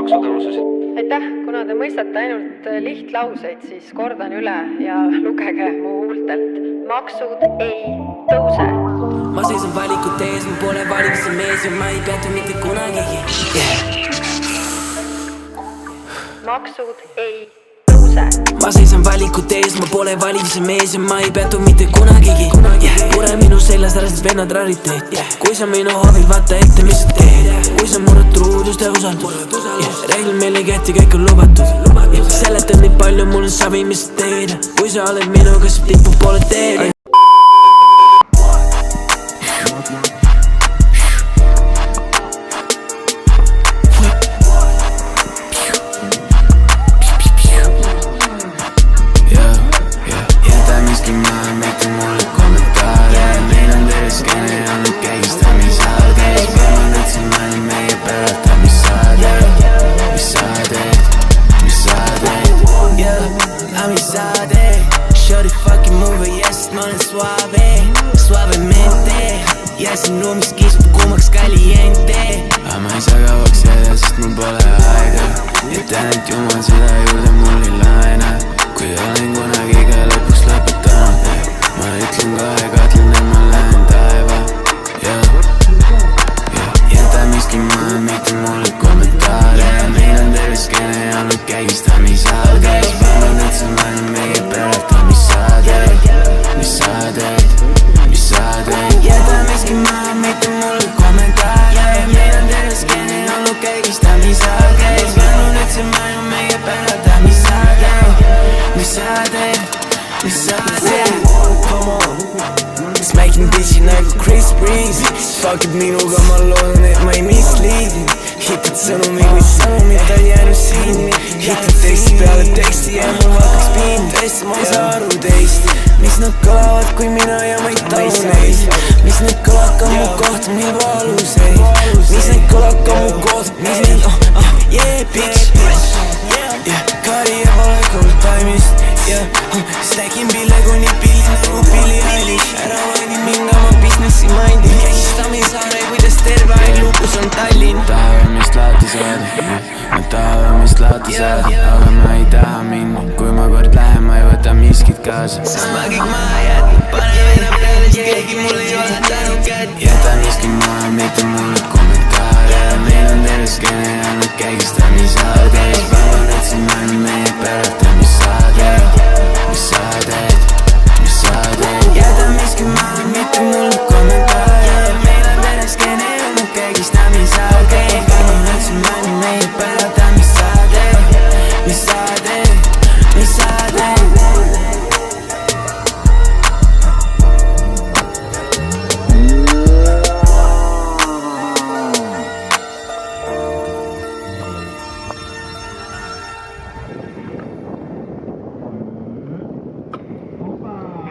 maksutõususid. Aitäh, kuna te mõistate ainult lihtlauseid, siis kordan üle ja lugege mu huultelt. Maksud ei tõuse. Ma seisan valikute ees, ma pole valimise mees ja ma ei peatu mitte kunagigi. Maksud ei tõuse. Ma seisan valikute ees, ma pole valimise mees ja ma ei peatu mitte kunagigi. Kure minu seljas, ära siis vennad rariteet. Kui sa minu hoovid, vaata ette, mis sa teed. Kui sa murrad truudust ja usaldus. Reeglid meil ei kehti, kõik on lubatud. Seletad nii palju, mul on savi, mis sa teed. Kui sa oled minuga, sa tipud poole teed. Shorty fucking move, yes, ma olen suavemente. Ja siin ruumis kisub kuumaks caliente. Aga ma ei saa kauaks jääda, sest mul pole aega. Ja tean, et jumal seda juurde mul ei laena. Kui olen kunagi ka lõpuks lõpetanud, ma ütlen kohe katlen, et ma lähen taeva. Jäta miski maha, mitte mulle kommentaare. Meil on terve skeene olnud kägistamisalge. Palun, et sa mõelnud meie pereta, mis sa teed. Jäta miski maha, mitte mulle kommentaare. Meil on terve skeene olnud kägistamisalge. Palun, et sa mõelnud meie pereta, mis sa teed. Smacking bitchi nagu Chris Breeze. Fuckid minuga, ma loodan, et ma ei misliidi. Hitad sõnumi kui sõnumit on jäänud siin. Hitad teksti peale teksti ja mul hakkaks piin. Tõesti ma ei saa aru teist. Mis nad kõlavad, kui mina ja ma ei taju neid. Mis need kõlad ka mu kohta, mil valuseid. Mis need kõlad ka mu kohta, mis need yeah bitch. Kari ja pole cold time'ist. Stackin pille kuni pilli nagu Billy Eilish. Ära vaidi minna ma businessi mindi. Käsistamisaare, kuidas terve aeg lukus on Tallinn. Tahame mist lahti saada, ma tahame mist lahti saada. Aga ma ei taha minna, kui ma kord lähen, ma ei võta miskit kaasa. Sest ma kõik maha jätnud, panen venna peale, sest keegi mul ei ole tänu kätt. Jäta miski maha, mitte mulle kommentaare. Meil on terve skeene olnud kägistamisaade. Palun, et sa mõelnud meie pereta, mis sa teed. Jäta miski maha, mitte mulle kommentaare. Meil on terve skeene olnud kägistamisaade. Palun, et sa mõelnud meie pereta, mis sa teed.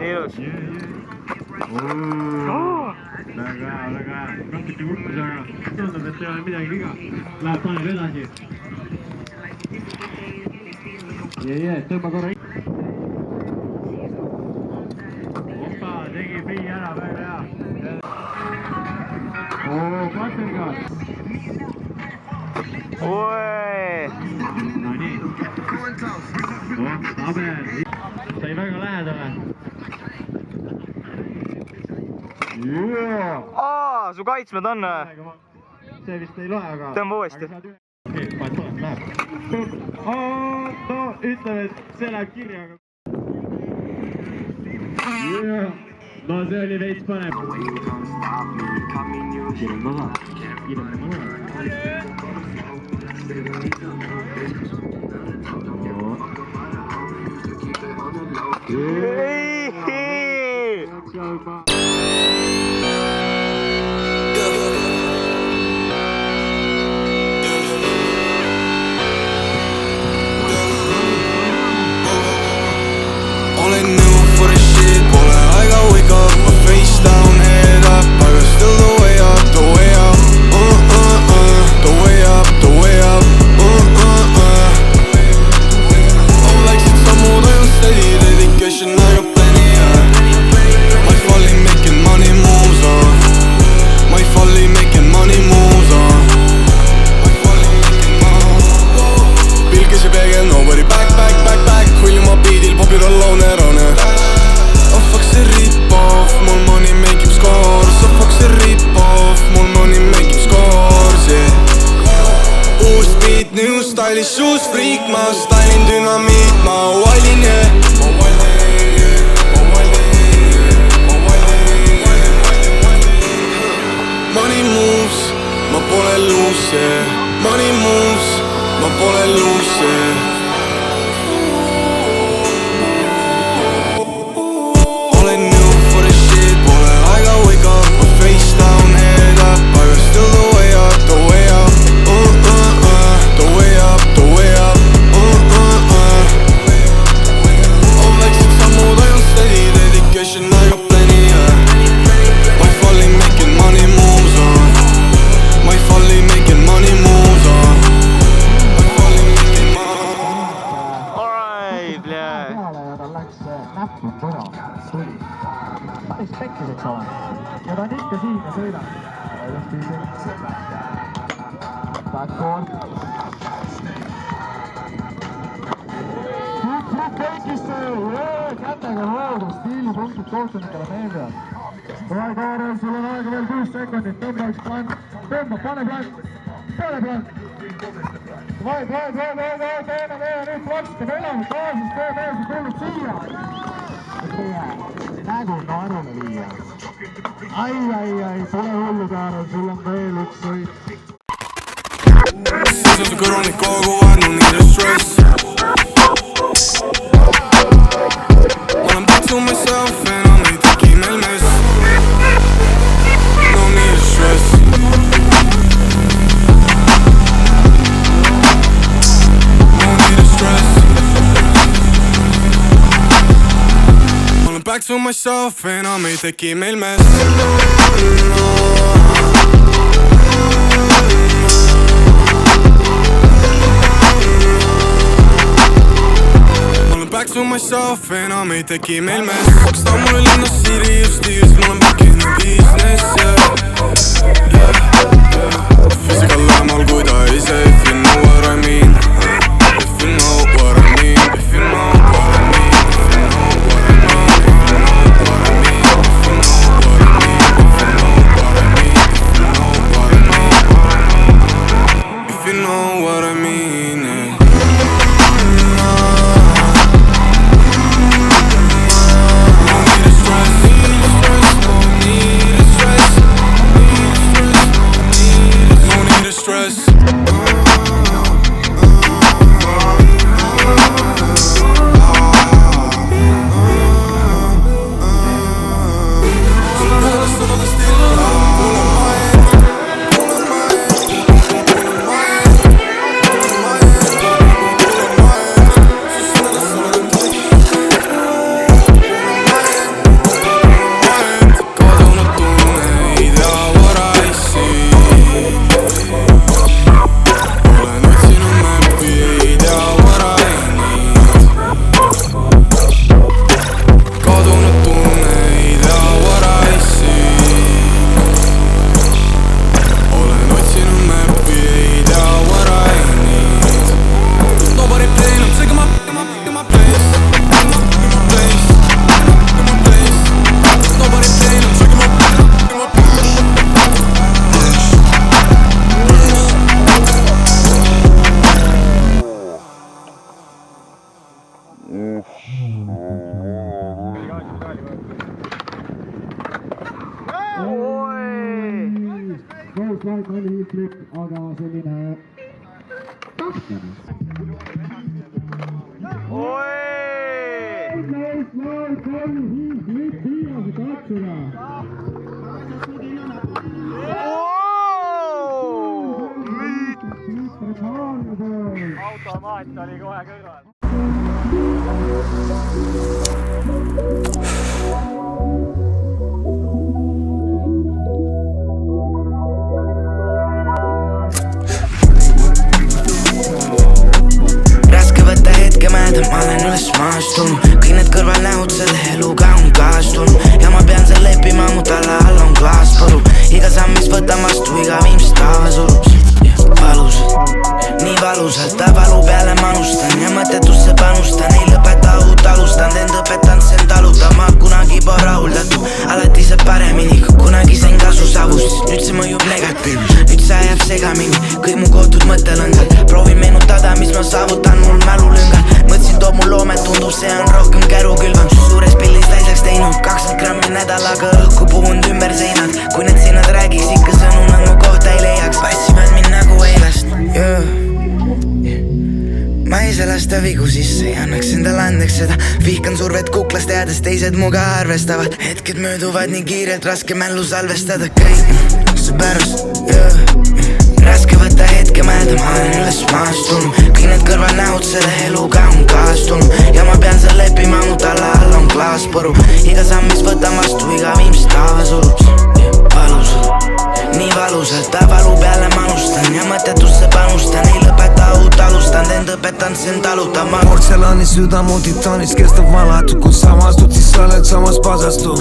Ilus. Väga natuke kurkus, aga tundub, et ei ole midagi viga. Läheb paneb edasi. Tõmba korra. Opa, tegi pii ära, väga hea. Katergas. No nii. Abel. Sai väga lähedale. Su kaitsmed on. See vist ei loe, aga... Tõmba uuesti. Okei, paat tuleb, läheb. No, ütleme, et see läheb kirja, aga... No see oli veits panem. Kirjad maha. Olen new for the shit, pole aega wake up, my face down, head up, aga still the way up, the way up, the way up, the way up, I'm like some more than steady dedication, I ain't nobody back Hull oma beatil, popid alone erone Oh fuck see rip-off, mul money make him scores Oh fuck see rip-off, mul money make him scores yeah. Uus beat, new stylish, uus freak ma stylin dünamiit, ma valin yeah. Money moves, ma pole loose yeah. Money moves, ma pole loose yeah. Olen new for this shit, pole aega wake up My face down, head up, aga still the way up, the way up The way up, the way up On väiksed sammud, I on steady dedication, I got plenty yeah. My folly making money moves on My folly making money moves on My folly making money Alright, bleh. peale ja tal läks näppu põra, tuli. Päris pekkis, eks ole. Ja ta on ikka siin ja sõidab. Backboard. Pekkiste, kätega hoogu, stiilipunktid kohtunikele meeldivad. Davai, Kaarel, sul on aega veel 6 sekundit, tõmba üks plant. Tõmba, pane plant. Pane plant. Davai, teeme nüüd plaksta, me elame kaasis, teeme ees, tulnud siia. Teie nägu naerule viia. Ai, pole hullu, Kaarel, sul on veel üks sõit. Siis on su kõrvanik kogu aeg, no need is stress Ma olen back to myself, enam ei teki meil mess No need is stress No need is stress Ma olen back to myself, enam ei teki meil mess Back to myself, enam ei teki meil mess Kas ta mulle linnas Sirius tiis, mul on back in the business yeah. Physical lähemal kui ta ise If you know what I mean If you know what I mean If you know what I mean If you know what I mean If you know what I mean If you know what I mean If you know what I mean If you know what I mean yeah. Stress Slide on heel flip, aga selline tahtlane. Oi! Slide, heel flip, viimase katsuna. Automaat oli kohe kõrval. Ma olen üles maastunud, kõik need kõrvalnähud selle eluga on kaastunud ja ma pean seal leppima, mu talla all on klaaspõru iga samm, mis võtan vastu, iga viimst taas urub valusalt, nii valusalt, ta valu peale manustan ja mõttelõngal. Proovin meenutada, mis ma saavutan mul mälulüngal. Mõtlesin toob mul loome, tundub see on rohkem kärukülvam. Suures pildis laisaks teinud 20 grammi nädalaga õhku puhunud ümber seinad. Kui need seinad räägiks ikka sõnu, nad mu kohta ei leiaks. Passivad mind nagu eilast, ma ei selasta vigu sisse, ei annaks endale andeks seda. Vihkan survet kuklast teades, teised muga arvestavad. Hetked mööduvad nii kiirelt, raske mällu salvestada kõik. See pärus, raske võtta hetke mõelda, ma olen üles maastunud. Kõik need kõrvalnäod selle eluga on kaastunud. Ja ma pean seal leppima, mu talla all on klaaspõru. Iga samm, mis võtan vastu, iga viimsest taava surub. Valusalt, nii valusalt, ta valu peale manustan. Ja mõttetusse panustan, ei lõpeta uut alustan. End õpetan sen talutama. Portselani süda multitoonis kestab valatu, kus samastud, siis sa oled samas pasastu.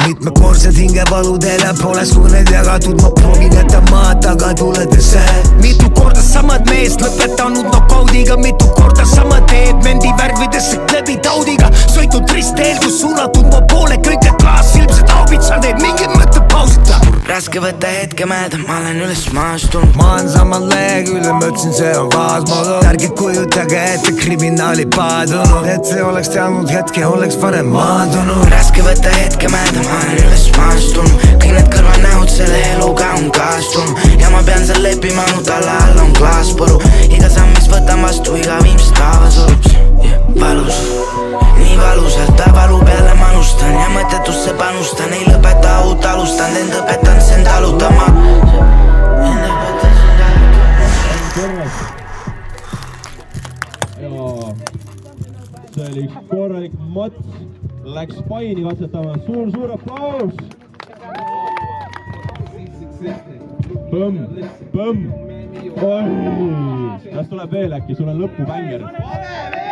Mitmekordsed hingevalud poolest, kui need jagatud. Ma proovin jätta maad taga tuledes. Mitu korda samad meest lõpetanud nokaudiga. Mitu korda sama teed mendi värvidesse klebi taudiga. Sõitud ristteel, kus suunatud mu poole kõik need klaasilmsed aubitsad. Teed mingi mõtte pausita. Raske võtta hetke mõelda, ma olen üles maastunud. Ma olen samal leheküljel, ma ütlesin see on kaasmaaga. Ärge kujutage ette kriminaali paadunud. Et see oleks teadnud hetke, oleks varem maandunud. Raske võtta hetke mõelda, ma olen üles maastunud. Kõik need kõrvalnäod selle eluga on kaastunud. Ja ma pean seal leppima, mu talla all on klaaspõru. Iga samm, mis võtan vastu, iga viimsest taava surub. Valus, nii valusalt, ta valu peale manustan. Ja mõttetusse panustan, ei lõpeta uut alustan. End õpetan sen talutama. See oli üks korralik mats. Läks paini katsetama. Suur aplaus. Põmm. Kas tuleb veel äkki? Sul on lõpubänger.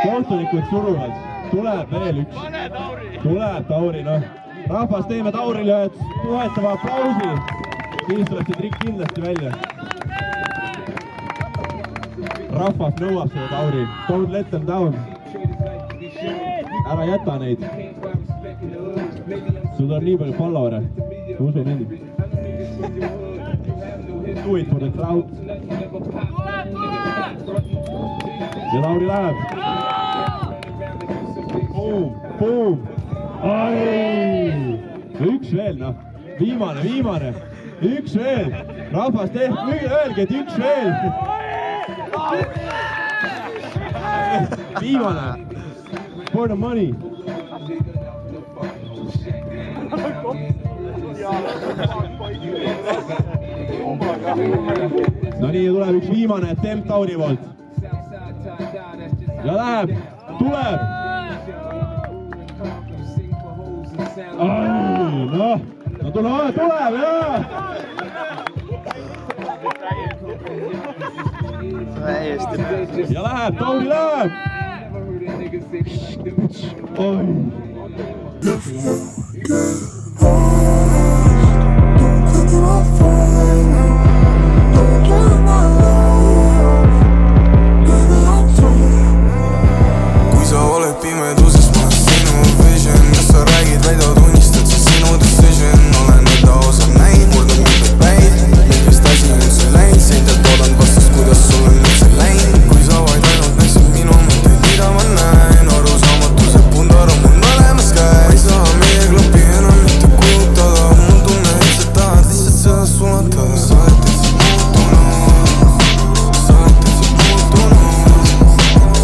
Kohtunikud suruvad. Tuleb veel üks. Tuleb Tauri, noh. Rahvas, teeme Taurile ühed toetava aplausi. Siis tuleb see trikk kindlasti välja. Rahvas nõuab seda Tauri. Don't let them down. Ära jäta neid. Sul on nii palju followere. Usu mind. Do it for the crowd. Ja Tauri läheb. Boom. Ai! Üks veel, noh. Viimane. Üks veel. Rahvas öelge, et üks veel. Viimane. For the money. No nii, tuleb üks viimane attempt Tauri poolt. Ja läheb. Tuleb. Ai, noh. No tuleb, jah. Ja läheb, Tauri läheb. Oi. Kui sa oled pimeduses, ma olen sinu vision. Kas sa räägid, väidad, unistad, see sinu decision. Olen enda osa näid, murdan mitmeid päid. Millest asi on see läinud, seindad toodan vastast, kuidas sul on üldse läinud. Kui sa vaid ainult näeksid minu mõtteid, mida ma näen. Arusaamatus ja pundar on mul mõlemas käes. Ma ei saa meie klappi enam mitte kujutada. Mul tunne, et sa tahad lihtsalt seda sulatada. Sa oled täitsa muutunud. Sa oled täitsa muutunud.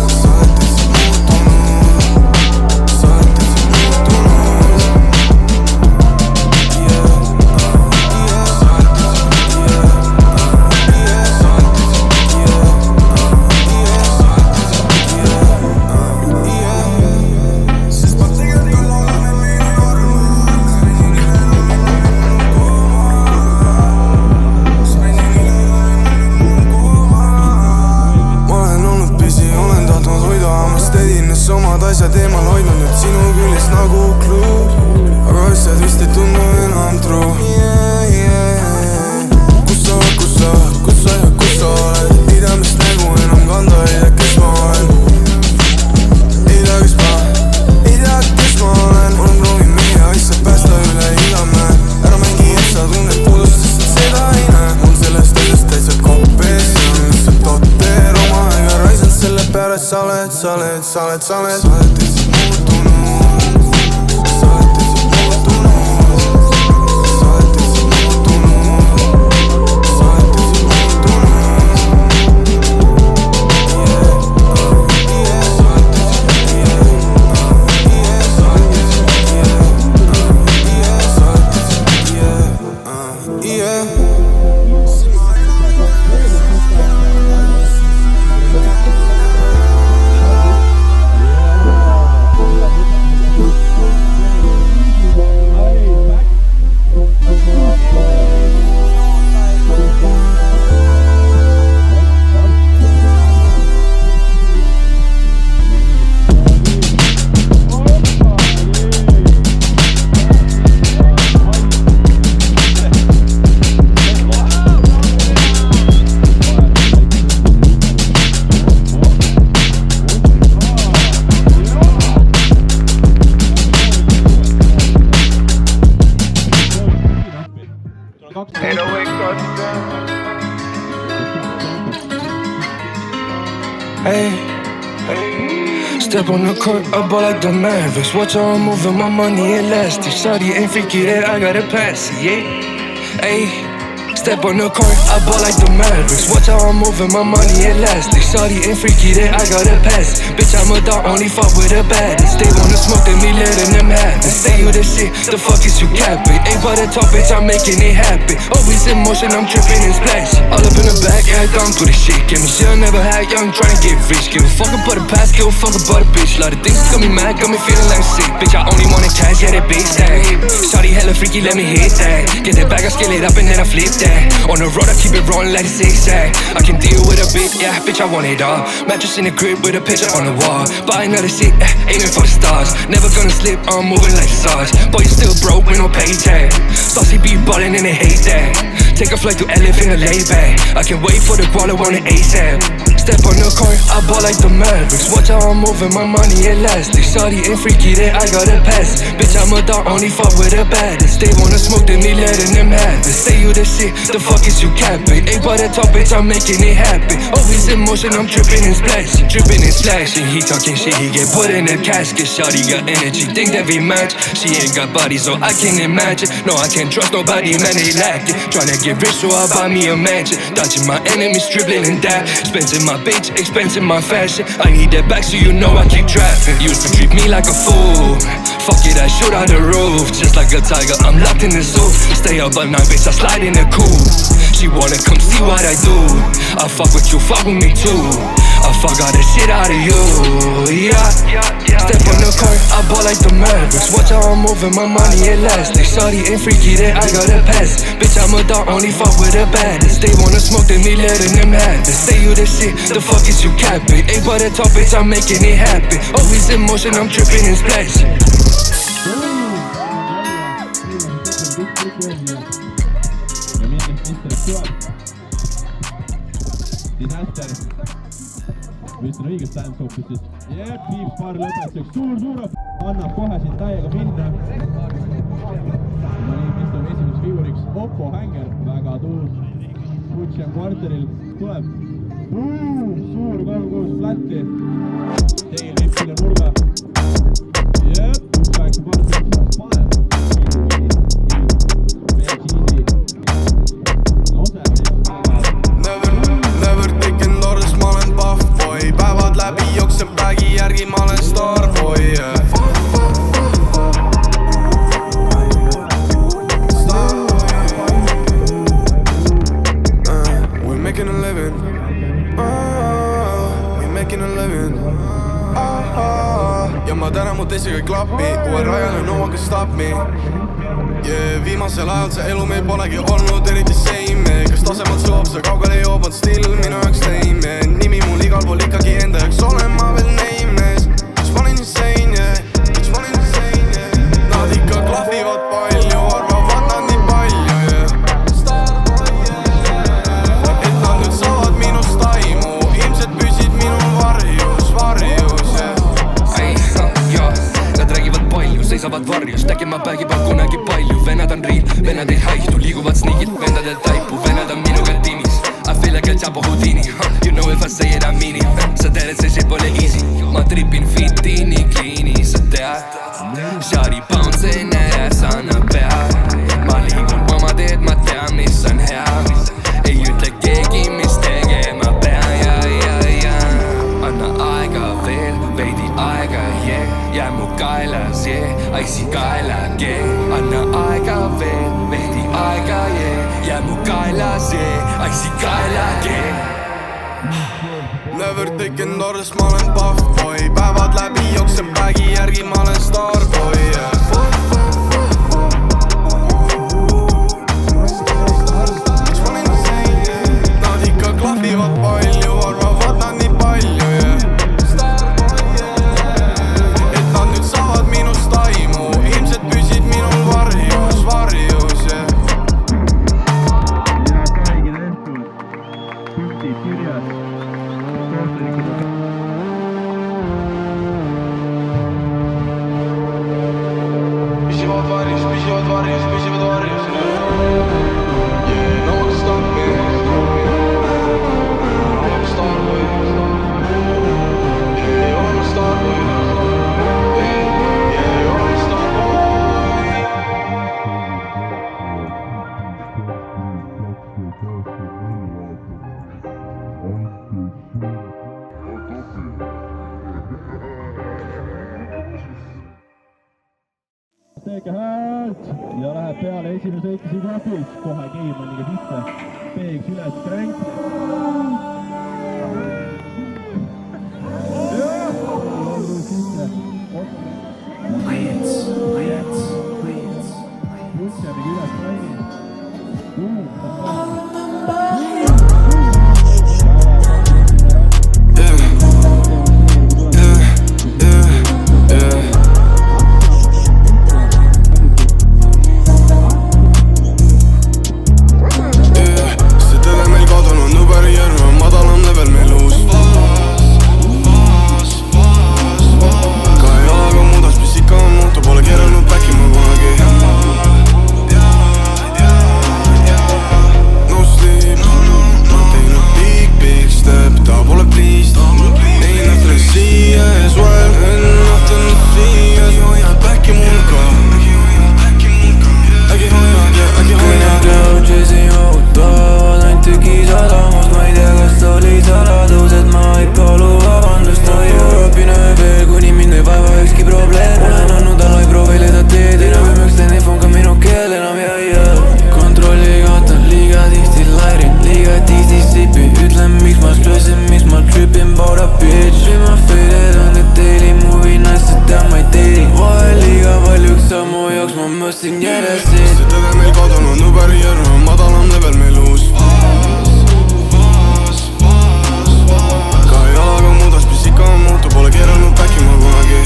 Sa oled täitsa muutunud. Sa oled täitsa muutunud. Sest ma tegelikult olen neile armas. Ma olen olnud pisi, olen tahtnud hoida hamast edines omad asjad eemal hoidnud nüüd sinu küljest nagu klub. Aga asjad vist ei tundu enam true. Kus sa oled? Ei tea, mis nägu enam kanda, ei tea, kes ma olen. Ei tea, kes ma olen. Olen proovinud meie asja päästa üle iga mäe. Ära mängi, et sa tunned puudust, sest seda ei näe. Mul sellest asjast täitsa kopp ees, see on lihtsalt oot. peale, sa oled täitsa muutunud. Hey, step on the court, I ball like the Mavericks. Watch how I'm moving, my money elastic. Shawty ain't freaky that I gotta pass it, yeah. Hey, step on the court, I ball like the Mavericks. Watch how I'm moving, my money elastic. Shawty ain't freaky that I gotta pass it. Bitch, I'm a dog, only fuck with the baddest. They wanna smoke, then me letting them have it. Say you the shit, the fuck is you capping? Ain't but a top, bitch, I'm making it happen. Always in motion, I'm tripping and splashing. All up in the back, yeah, I done through the shit. Give me shit I never had, young, tryna get rich. Give a fuck about the past, give a fuck about a bitch. Lot of things got me mad, got me feeling like sick. Bitch, I only wanted cash, yeah, that big stack. Shawty hella freaky, let me hit that. Get that bag, I scale it up and then I flip that. On the road, I keep it rolling like a zigzag. I can deal with a bit, yeah, bitch, I want it all. Mattress in the crib with a picture on the wall. Buy another shit, aiming for the stars. Never gonna slip, I'm moving like sauce. Boy, you still broke with no pay tag. Saucy be ballin' and they hate that. Take a flight to LA in a layback. I can wait for the baller on the ASAP. Step on the court, I ball like the Mavericks. Watch how I'm moving, my money elastic. Shawty ain't freaky that I gotta pass. Bitch, I'm a dog, only fuck with the baddest. They wanna smoke, then me letting them have it. Say you the shit, the fuck is you capping? Ain't but a top, bitch, I'm making it happen. Always in motion, I'm tripping and splashing. Tripping and splashing, he talking shit, he get put in a casket. Shawty got energy, think that we match. She ain't got body, so I can't imagine. No, I can't trust nobody, man, they lack it. Tryna get rich, so I buy me a mansion. Dodging my enemies, dribbling and that. Spending my bitch, expensing my fashion. I need that back, so you know I keep trapping. Used to treat me like a fool. Fuck it, I shoot out the roof. Just like a tiger, I'm locked in the zoo. Stay up all night, bitch, I slide in the cool. She wanna come see what I do. I fuck with you, fuck with me too. I fuck all the shit out of you, yeah. Step on the court, I ball like the Mavericks. Watch how I'm moving, my money elastic. Shawty ain't freaky that I gotta pass. Bitch, I'm a dog, only fuck with the baddest. They wanna smoke, then me letting them have it. Say you the shit, the fuck is you capping? Ain't but a top, bitch, I'm making it happen. Always in motion, I'm tripping and splashing. Disaster. Võtsin õigest dance-hoopist, siis jep, Piips paar lõpetuseks. Suur annab kohe siin täiega minna. No nii, mis tuleb esimeseks figuriks? Oppo Hänger, väga tuus. Butchen Quarteril tuleb. Suur 3-6 flatti. Tegin lippide nurga. Jep, 8 paar paneb. Päevad läbi jookseb pägi järgi, ma olen starboy, yeah. We're making a living. We're making a living. Ja ma tänan mu teisega klapi. Uuel rajal no one can stop me. Yeah, viimasel ajal see elu meil polegi olnud eriti same. Kas tasemalt suob see kaugele joob, on still minu jaoks lame. Nimi mul igal pool ikkagi enda jaoks olen ma veel nameless. Miks ma olin insane, yeah. Miks ma olin insane, yeah. Nad ikka klahvivad palju, arvavad nad nii palju, yeah. Et nad nüüd saavad minust aimu. Ilmselt püsid minu varjus, yeah. Nad räägivad palju, seisavad varjus. Tegema pägivad kunagi palju. Vennad on riil, vennad ei haihtu. Liiguvad sniigid, vendadel taipu. Vennad on minuga tiimis. I feel like a Chapo Houdini. You know if I say it, I mean it. Sa tead, et see shit pole easy, ma tripin fiti nii kliini, sa tead. Shari bounce näes annab pea, ma liigun oma teed, ma tean, mis on hea. Ei ütle keegi, mis tegema pean, ja. Anna aega veel, veidi aega, jää mu kaelas, aisi kaela, anna aega veel, veidi aega, jää mu kaelas, aisi kaela, Never taken orders, ma olen puff boy. Päevad läbi jooksen bag'i järgi, ma olen starboy, Miks ma olen insane, Nad ikka klahvivad palju, arvavad nad nii palju, Et nad nüüd saavad minust aimu, ilmselt püsid minul varjus, Püsivad varjus, No one stop me, I'm starboy, I'm starboy, I'm starboy. Teege häält ja läheb peale esimene sõitmise grafis. Kohe Keimaniga sisse. Peeks üles kränk. Putsjamiga üles traini. See tõde meil kadunud, Uber Jõrn on madalam level meil uus Ka jalaga muudas, pisika on muutu, pole keeranud päki mul kunagi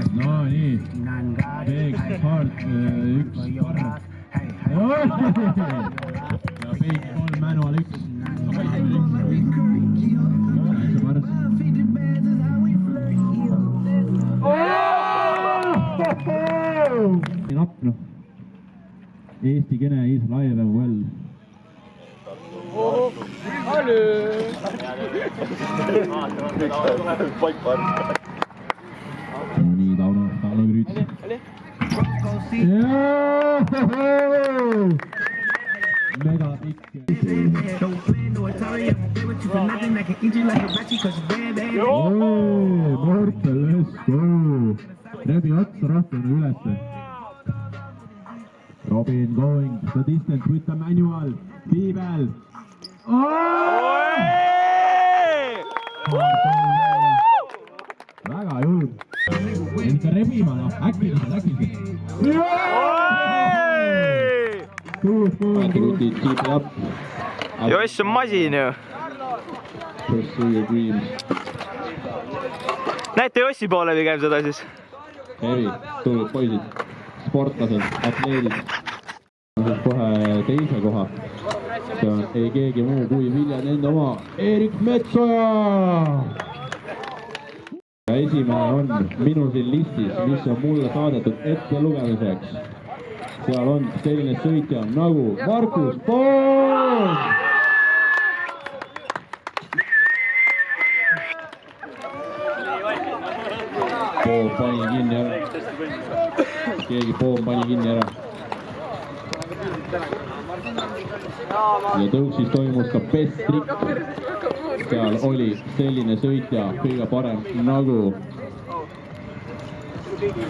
No nii, Peeg, Hart, üks parm ja Peeg 3, Manual 1 napp noh Eesti Kene is live and well nii Tauno Krüüts mega pikk Mortel, let's go rebi otsa rahvana ülesse Robin Again going the distance with the manual. Piibel. Väga julg. End ka rebima, noh, äkiliselt. Rutid, keep it up. Joss on masin ju. Pursue your dreams. Näete Jossi poole pigem seda siis. Hevi, tublid poisid, sportlased, atleedid. Kohe teise koha. See on ei keegi muu kui Vilja nende oma Erik Metsoja. Ja esimene on minu siin listis, mis on mulle saadetud ette lugemiseks. Seal on selline sõitja nagu Markus Poom. Poom pani kinni ära. Keegi Poom pani kinni ära. Ja tõuksis toimus ka best trick. Seal oli selline sõitja kõige parem nagu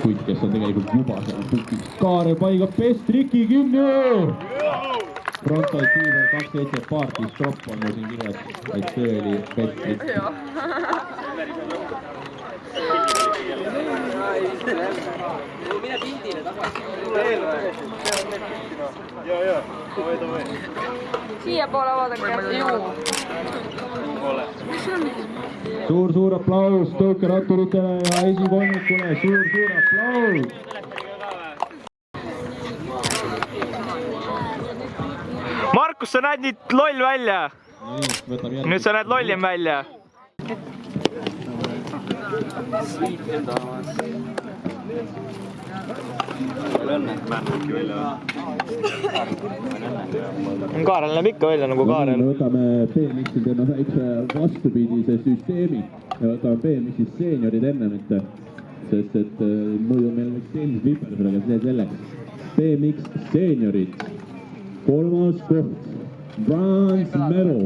kuid, kes on tegelikult juba seal pukis. Kaarel paiga best tricki kinni! Frontside Fever 27 party stop on mul siin kirjas, et see oli best trick. Mine pildile tagasi. Siia poole vaadake. Suur aplaus tõukeratturitele ja esikolmikule, suur aplaus! Markus, sa näed nüüd loll välja. Nüüd sa näed lollim välja. Kaarel näeb ikka välja nagu Kaarel. Me võtame BMX-il teeme väikse vastupidise süsteemi ja võtame BMX-il seeniorid ennem ette, sest et muidu meil võiks teenis viperusel, aga see selleks. BMX seeniorid, 3. koht, bronze medal.